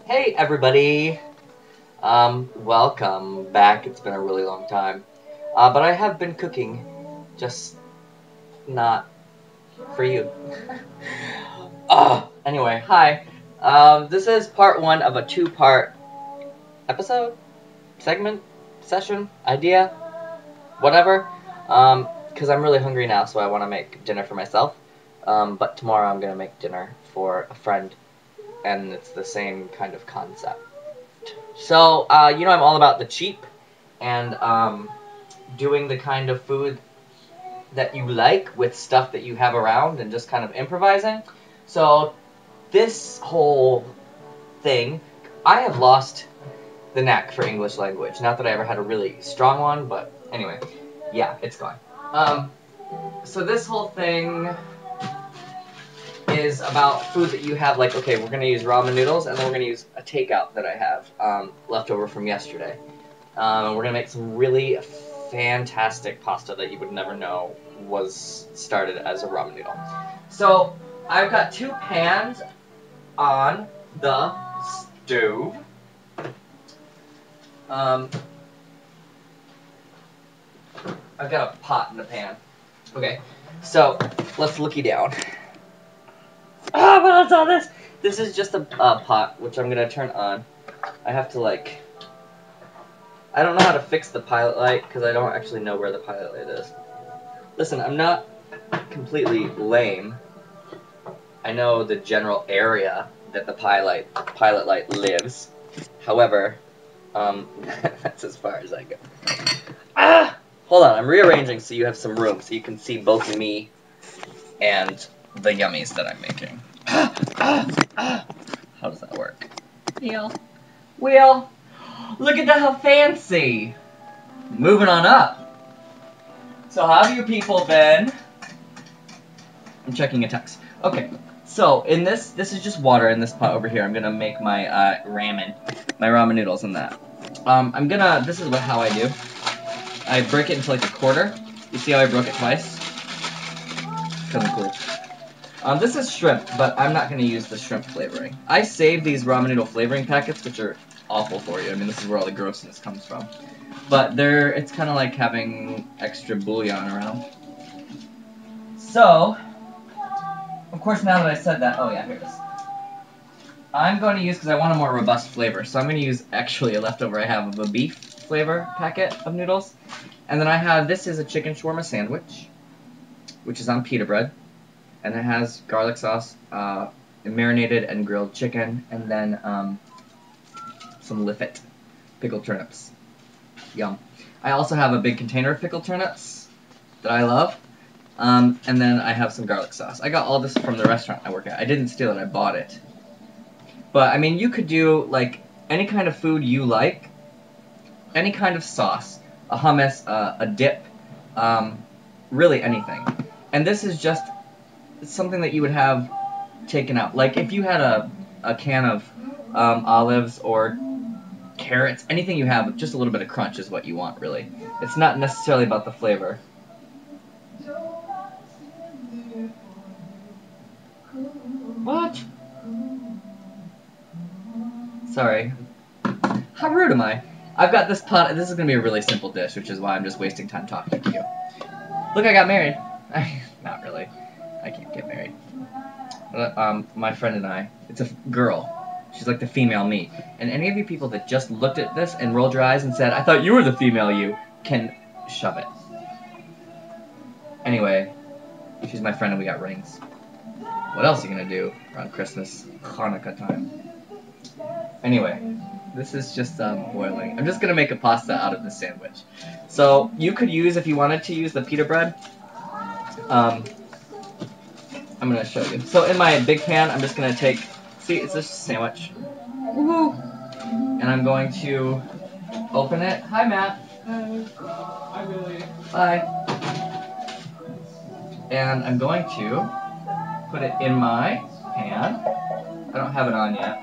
Hey everybody! Welcome back. It's been a really long time. But I have been cooking, just not for you. Anyway, hi. This is part one of a two-part episode, segment, session, idea, whatever. Because I'm really hungry now, so I want to make dinner for myself. But tomorrow I'm gonna make dinner for a friend, and it's the same kind of concept. So, I'm all about the cheap and doing the kind of food that you like with stuff that you have around and just kind of improvising. So, this whole thing, I have lost the knack for English language. Not that I ever had a really strong one, but anyway, yeah, it's gone. So this whole thing is about food that you have, like, okay, we're going to use ramen noodles, and then we're going to use a takeout that I have left over from yesterday. And we're going to make some really fantastic pasta that you would never know was started as a ramen noodle. So, I've got two pans on the stove. I've got a pot in the pan. Okay, so let's looky down. But what's all this? This is just a pot, which I'm gonna turn on. I have to, like, I don't know how to fix the pilot light, because I don't actually know where the pilot light is. Listen, I'm not completely lame. I know the general area that the pilot light lives. However, that's as far as I go. Hold on, I'm rearranging so you have some room, so you can see both me and the yummies that I'm making. How does that work? Wheel! Look at that, how fancy! Moving on up. So how have you people been? I'm checking a text. Okay, so in this is just water in this pot over here. I'm gonna make my ramen noodles in that. This is how I do. I break it into like a quarter. You see how I broke it twice? Kinda cool. This is shrimp, but I'm not going to use the shrimp flavoring. I save these ramen noodle flavoring packets, which are awful for you. I mean, this is where all the grossness comes from. But it's kind of like having extra bouillon around. So, of course, now that I said that, oh yeah, here it is. I'm going to use, because I want a more robust flavor, so I'm going to use actually a leftover I have of a beef flavor packet of noodles. And then I have, this is a chicken shawarma sandwich, which is on pita bread. And it has garlic sauce, marinated and grilled chicken, and then some liffet, pickled turnips. Yum. I also have a big container of pickled turnips that I love, and then I have some garlic sauce. I got all this from the restaurant I work at. I didn't steal it, I bought it. But, I mean, you could do, like, any kind of food you like, any kind of sauce, a hummus, a dip, really anything. And this is just something that you would have taken out. Like, if you had a can of olives or carrots, anything you have with just a little bit of crunch is what you want, really. It's not necessarily about the flavor. What? Sorry. How rude am I? I've got this pot. This is going to be a really simple dish, which is why I'm just wasting time talking to you. Look, I got married. Not really. I can't get married. My friend and I, it's a girl. She's like the female me. And any of you people that just looked at this and rolled your eyes and said, I thought you were the female you, can shove it. Anyway, she's my friend and we got rings. What else are you going to do around Christmas, Hanukkah time? Anyway, this is just boiling. I'm just going to make a pasta out of this sandwich. So, you could use, if you wanted to use the pita bread, I'm going to show you. So in my big pan, I'm just going to take, see, it's this sandwich. Woohoo! And I'm going to open it. Hi, Matt. Hi, Billy. Bye. And I'm going to put it in my pan. I don't have it on yet.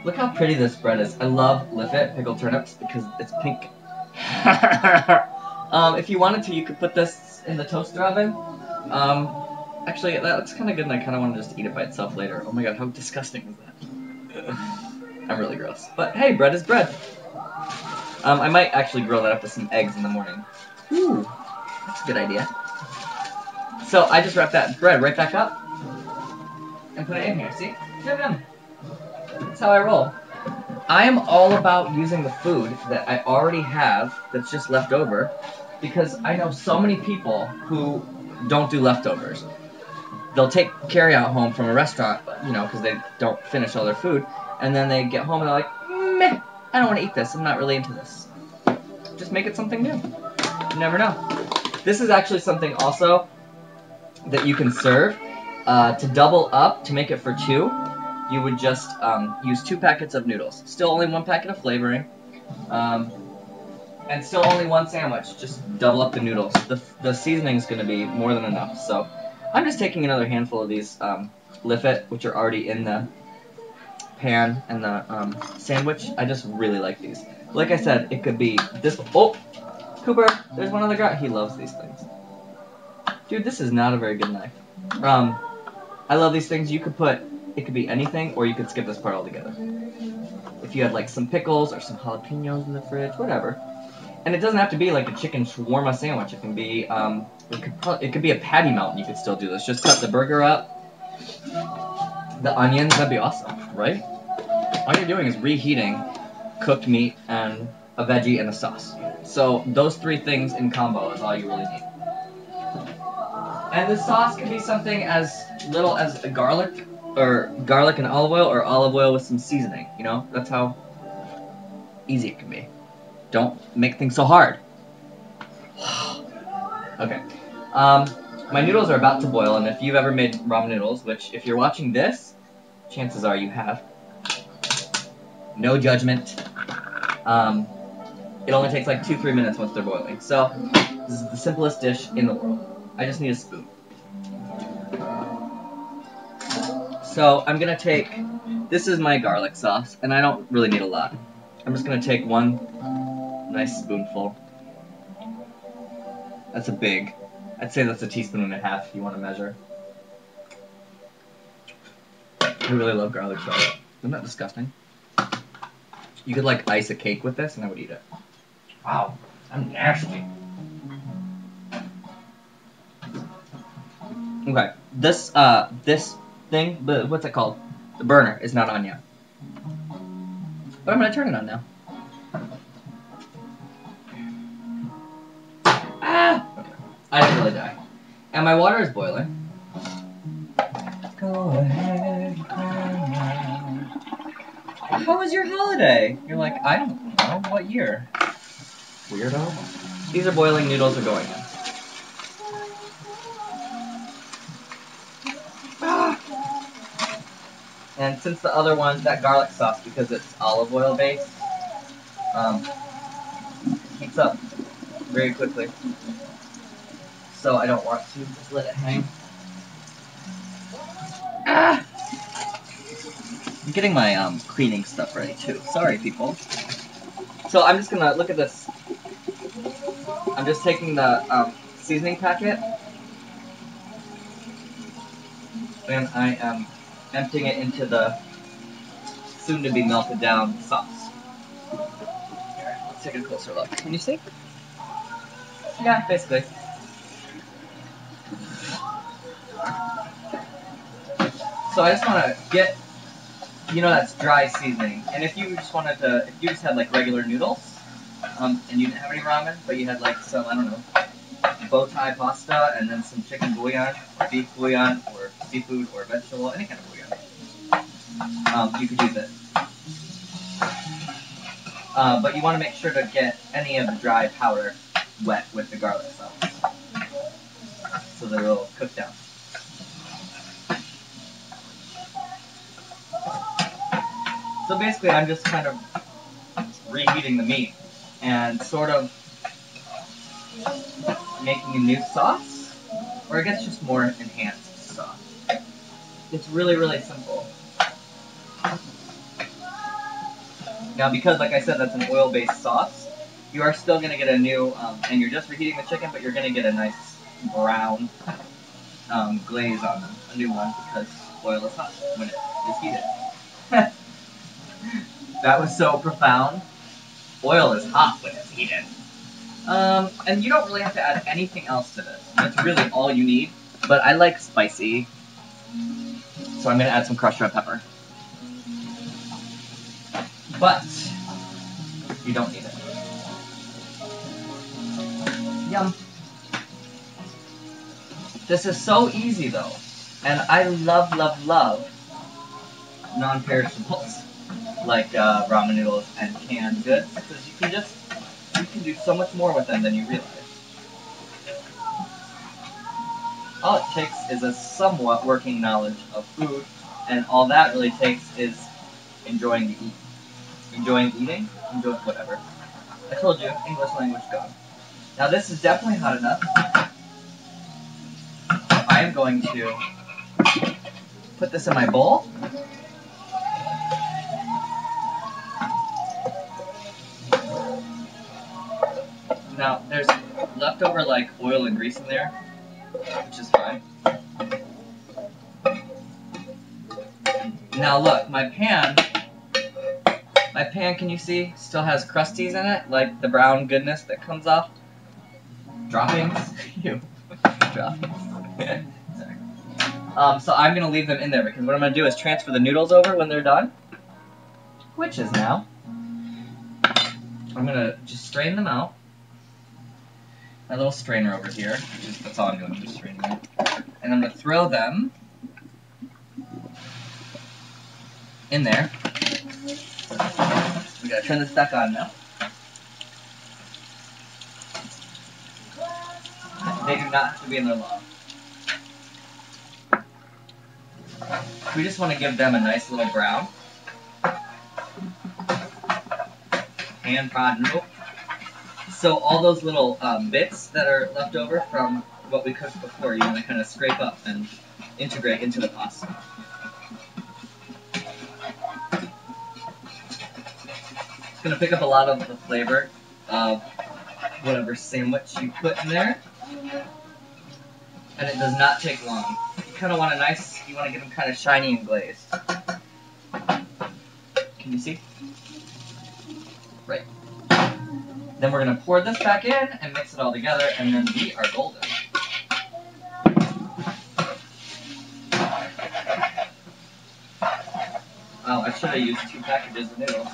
Look how pretty this bread is. I love liffet, pickled turnips, because it's pink. If you wanted to, you could put this in the toaster oven. Actually, that looks kind of good, and I kind of want to just eat it by itself later. Oh my god, how disgusting is that? I'm really gross. But hey, bread is bread. I might actually grill that up with some eggs in the morning. Ooh, that's a good idea. So I just wrap that bread right back up and put it in here. See? Yum yum. That's how I roll. I am all about using the food that I already have that's just left over, because I know so many people who don't do leftovers. They'll take carry-out home from a restaurant, you know, because they don't finish all their food, and then they get home and they're like, meh, I don't want to eat this. I'm not really into this. Just make it something new. You never know. This is actually something also that you can serve. To double up, to make it for two, you would just use 2 packets of noodles. Still only 1 packet of flavoring. And still only 1 sandwich. Just double up the noodles. The seasoning's going to be more than enough. So I'm just taking another handful of these Liffit, which are already in the pan and the sandwich. I just really like these. Like I said, it could be this. Oh, Cooper, there's one other guy. He loves these things. Dude, this is not a very good knife. I love these things. You could put, it could be anything, or you could skip this part altogether. If you had like some pickles or some jalapenos in the fridge, whatever. And it doesn't have to be like a chicken shawarma sandwich. It can be, it could be a patty melt. And you could still do this. Just cut the burger up, the onions. That'd be awesome, right? All you're doing is reheating cooked meat and a veggie and a sauce. So those 3 things in combo is all you really need. And the sauce can be something as little as a garlic and olive oil, or olive oil with some seasoning. You know, that's how easy it can be. Don't make things so hard. Okay. My noodles are about to boil, and if you've ever made ramen noodles, which if you're watching this, chances are you have. No judgment. It only takes like 2-3 minutes once they're boiling. So this is the simplest dish in the world. I just need a spoon. So I'm gonna take, this is my garlic sauce, and I don't really need a lot. I'm just gonna take 1 nice spoonful. That's a big, I'd say that's a teaspoon and a half if you want to measure. I really love garlic sauce. Isn't that disgusting? You could like ice a cake with this and I would eat it. Wow, I'm nasty. Okay, this thing, but what's it called? The burner is not on yet. But I'm gonna turn it on now. Ah! I didn't really die. And my water is boiling. Go ahead, cry now. How was your holiday? You're like, I don't know, what year? Weirdo. These are boiling, noodles are going in. And since the other one, that garlic sauce, because it's olive oil based, heats up very quickly. So I don't want to just let it hang. Ah! I'm getting my cleaning stuff ready too. Sorry, people. So I'm just gonna look at this. I'm just taking the seasoning packet, and I am emptying it into the soon-to-be melted down sauce. Here, let's take a closer look. Can you see? Yeah, basically. So I just want to get, you know, that's dry seasoning. And if you just wanted to, if you just had like regular noodles, and you didn't have any ramen, but you had like some, I don't know, bow tie pasta, and then some chicken bouillon, or beef bouillon, or seafood, or vegetable, any kind of bouillon, you could use it. But you want to make sure to get any of the dry powder wet with the garlic sauce, so that it'll cook down. So basically, I'm just kind of reheating the meat and sort of making a new sauce, or I guess just more enhanced sauce. It's really, really simple. Now, because, like I said, that's an oil-based sauce, you are still going to get a new, and you're just reheating the chicken, but you're going to get a nice brown glaze on them, a new one, because oil is hot when it is heated. That was so profound. Oil is hot when it's heated. And you don't really have to add anything else to this. That's really all you need. But I like spicy, so I'm going to add some crushed red pepper. But you don't need it. Yum. This is so easy though. And I love, love, love non-perishables like ramen noodles and canned goods, because you can do so much more with them than you realize. All it takes is a somewhat working knowledge of food, and all that really takes is enjoying the eat. Enjoying eating, enjoying whatever. I told you, English language gone. Now this is definitely hot enough. I am going to put this in my bowl. Now, there's leftover like oil and grease in there, which is fine. Now look, my pan, can you see, still has crusties in it, like the brown goodness that comes off. Droppings? Ew. Droppings. Sorry. So I'm going to leave them in there, because what I'm going to do is transfer the noodles over when they're done, which is now. I'm going to just strain them out. My little strainer over here, that's all I'm doing, just straining them. And I'm going to throw them in there. We got to turn this back on now. They do not have to be in there long. We just want to give them a nice little brown. Hand-fried noodle. So all those little bits that are left over from what we cooked before, you want to kind of scrape up and integrate into the pasta. It's going to pick up a lot of the flavor of whatever sandwich you put in there. And it does not take long. You kind of want you want to get them kind of shiny and glazed. Can you see? Right. Then we're going to pour this back in and mix it all together, and then we are golden. Oh, I should have used 2 packages of noodles.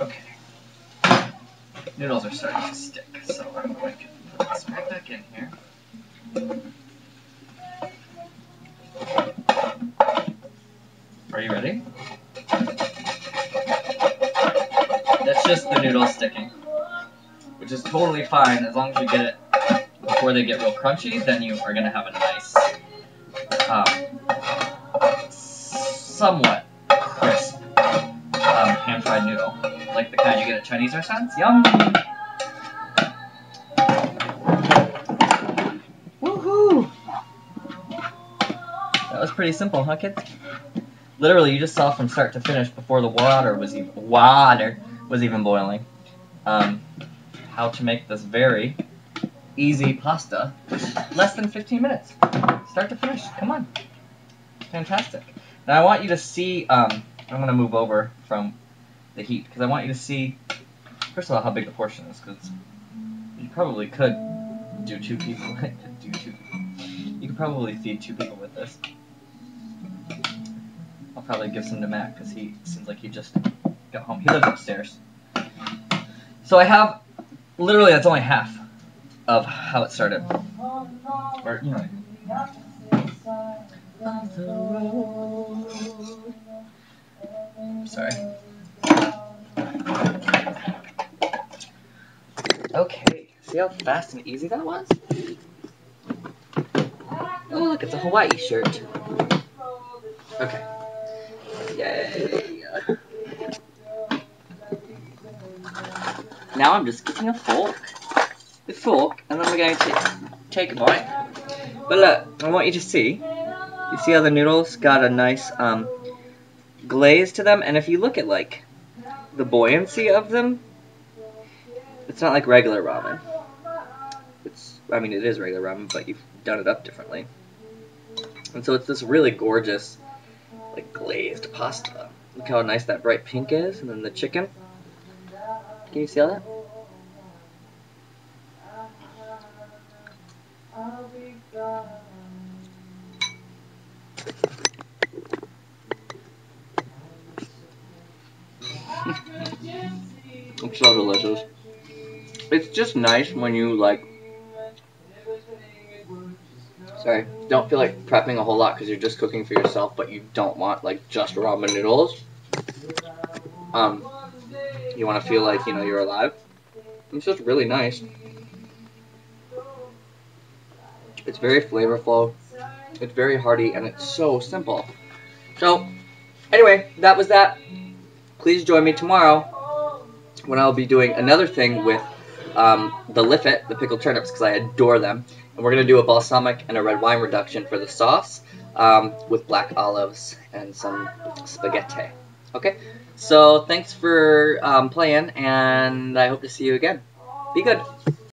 Okay. Noodles are starting to stick, so I'm going to put this right back in here. Are you ready? That's just the noodles sticking, which is totally fine as long as you get it before they get real crunchy. Then you are going to have a nice, somewhat crisp pan-fried noodle, like the kind you get at Chinese restaurants. Yum! Woohoo! That was pretty simple, huh, kids? Literally, you just saw from start to finish before the water was even boiling. How to make this very easy pasta, less than 15 minutes, start to finish. Come on, fantastic. Now I want you to see. I'm gonna move over from the heat because I want you to see, first of all, how big the portion is, because you probably could do 2 people. You could probably feed 2 people with this. I'll probably give some to Matt because he seems like he just got home. He lives upstairs. So I have, literally, that's only half of how it started. Or, you know what I mean. Sorry. Okay, see how fast and easy that was? Oh, look, it's a Hawaii shirt. Okay. Yay. Now I'm just getting a fork, and then we're going to take a bite. But look, I want you to see. You see how the noodles got a nice glaze to them? And if you look at, like, the buoyancy of them, It's not like regular ramen. I mean, it is regular ramen, but you've done it up differently. And so it's this really gorgeous, like, glazed pasta. Look how nice that bright pink is, and then the chicken. Can you see all that? It's so delicious. It's just nice when you, like, sorry, don't feel like prepping a whole lot because you're just cooking for yourself, but you don't want, like, just ramen noodles. You want to feel like, you know, you're alive. It's just really nice. It's very flavorful. It's very hearty, and it's so simple. So, anyway, that was that. Please join me tomorrow when I'll be doing another thing with the liffet, the pickled turnips, because I adore them. And we're going to do a balsamic and a red wine reduction for the sauce with black olives and some spaghetti. Okay? So, thanks for playing, and I hope to see you again. Be good.